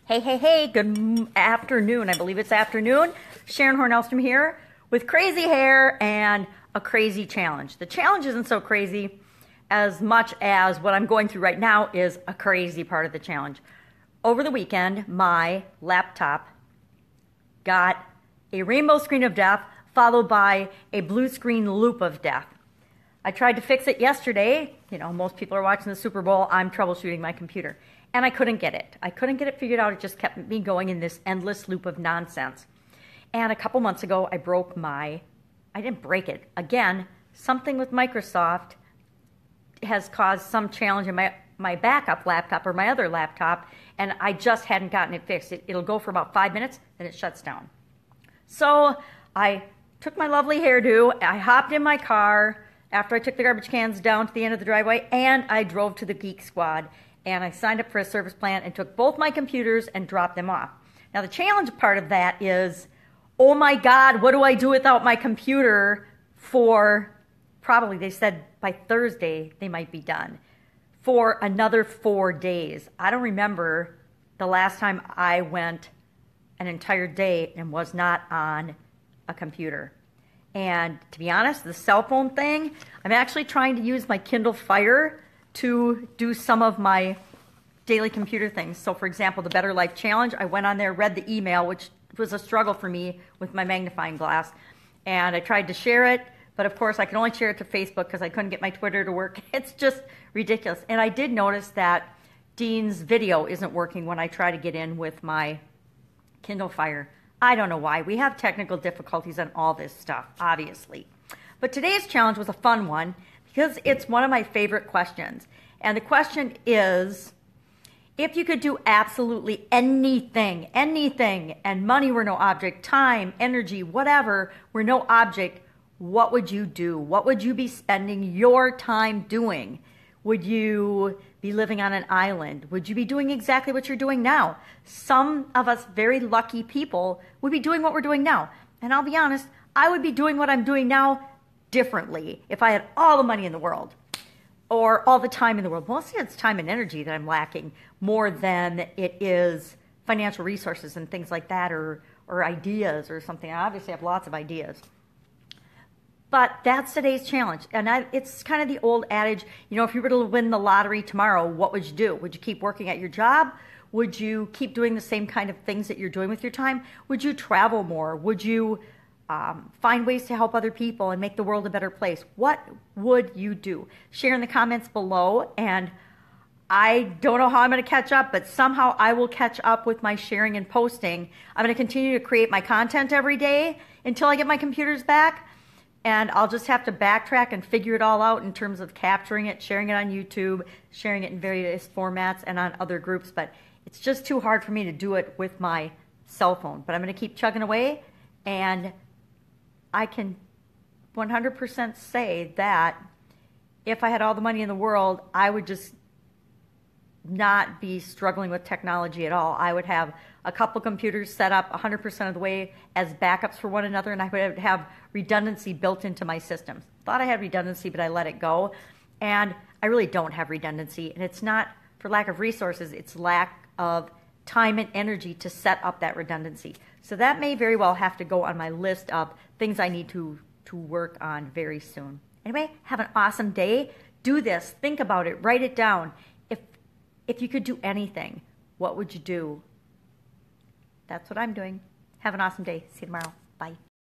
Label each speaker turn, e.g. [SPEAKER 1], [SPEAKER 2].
[SPEAKER 1] Hey, hey, hey, good afternoon. I believe it's afternoon. Sharon Horne-Ellstrom here with crazy hair and a crazy challenge. The challenge isn't so crazy as much as what I'm going through right now is a crazy part of the challenge. Over the weekend, my laptop got a rainbow screen of death followed by a blue screen loop of death. I tried to fix it yesterday. You know, most people are watching the Super Bowl. I'm troubleshooting my computer. And I couldn't get it. I couldn't get it figured out. It just kept me going in this endless loop of nonsense. And a couple months ago, I didn't break it. Again, something with Microsoft has caused some challenge in my backup laptop or my other laptop, and I just hadn't gotten it fixed. It'll go for about 5 minutes, then it shuts down. So I took my lovely hairdo, I hopped in my car after I took the garbage cans down to the end of the driveway, and I drove to the Geek Squad. And I signed up for a service plan and took both my computers and dropped them off. Now the challenge part of that is, oh my God, what do I do without my computer for, probably they said by Thursday they might be done, for another 4 days. I don't remember the last time I went an entire day and was not on a computer. And to be honest, the cell phone thing, I'm actually trying to use my Kindle Fire to do some of my daily computer things. So for example, the Better Life Challenge, I went on there, read the email, which was a struggle for me with my magnifying glass. And I tried to share it, but of course I could only share it to Facebook because I couldn't get my Twitter to work. It's just ridiculous. And I did notice that Dean's video isn't working when I try to get in with my Kindle Fire. I don't know why. We have technical difficulties on all this stuff, obviously. But today's challenge was a fun one, because it's one of my favorite questions. And the question is, if you could do absolutely anything, and money were no object, time, energy, whatever were no object, what would you do? What would you be spending your time doing? Would you be living on an island? Would you be doing exactly what you're doing now? Some of us very lucky people would be doing what we're doing now. And I'll be honest, I would be doing what I'm doing now differently if I had all the money in the world or all the time in the world. Mostly it's time and energy that I'm lacking more than it is financial resources and things like that, or ideas or something. I obviously have lots of ideas. But that's today's challenge. And it's kind of the old adage, you know, if you were to win the lottery tomorrow, what would you do? Would you keep working at your job? Would you keep doing the same kind of things that you're doing with your time? Would you travel more? Would you find ways to help other people and make the world a better place? What would you do? Share in the comments below, and I don't know how I'm going to catch up, but somehow I will catch up with my sharing and posting. I'm going to continue to create my content every day until I get my computers back, and I'll just have to backtrack and figure it all out in terms of capturing it, sharing it on YouTube, sharing it in various formats and on other groups, but it's just too hard for me to do it with my cell phone. But I'm going to keep chugging away, and I can 100% say that if I had all the money in the world, I would just not be struggling with technology at all. I would have a couple computers set up 100% of the way as backups for one another, and I would have redundancy built into my systems. Thought I had redundancy, but I let it go. And I really don't have redundancy, and it's not for lack of resources, it's lack of time and energy to set up that redundancy. So that may very well have to go on my list of things I need to work on very soon. Anyway, have an awesome day. Do this. Think about it. Write it down. If you could do anything, what would you do? That's what I'm doing. Have an awesome day. See you tomorrow. Bye.